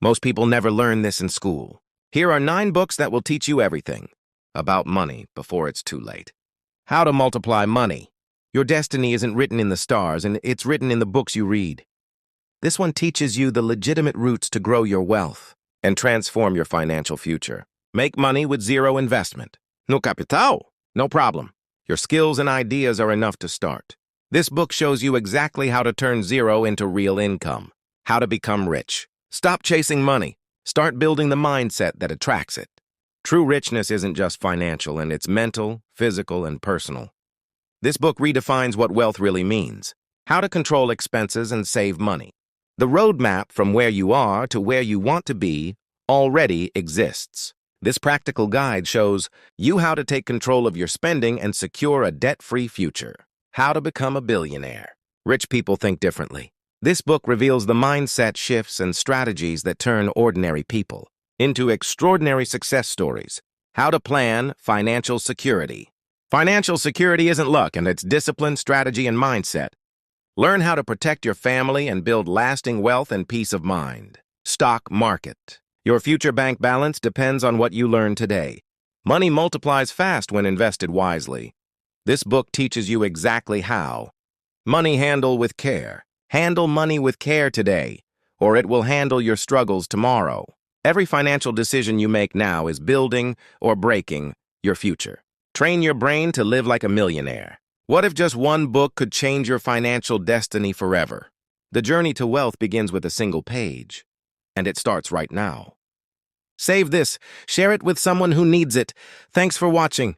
Most people never learn this in school. Here are 9 books that will teach you everything about money before it's too late. How to multiply money. Your destiny isn't written in the stars, and it's written in the books you read. This one teaches you the legitimate routes to grow your wealth and transform your financial future. Make money with zero investment. No capital? No problem. Your skills and ideas are enough to start. This book shows you exactly how to turn zero into real income, how to become rich. Stop chasing money. Start building the mindset that attracts it. True richness isn't just financial, and it's mental, physical, and personal. This book redefines what wealth really means, how to control expenses and save money. The roadmap from where you are to where you want to be already exists. This practical guide shows you how to take control of your spending and secure a debt-free future. How to become a billionaire. Rich people think differently. This book reveals the mindset shifts and strategies that turn ordinary people into extraordinary success stories. How to plan financial security. Financial security isn't luck, and it's discipline, strategy, and mindset. Learn how to protect your family and build lasting wealth and peace of mind. Stock market. Your future bank balance depends on what you learn today. Money multiplies fast when invested wisely. This book teaches you exactly how. Money handle with care. Handle money with care today, or it will handle your struggles tomorrow. Every financial decision you make now is building or breaking your future. Train your brain to live like a millionaire. What if just one book could change your financial destiny forever? The journey to wealth begins with a single page, and it starts right now. Save this. Share it with someone who needs it. Thanks for watching.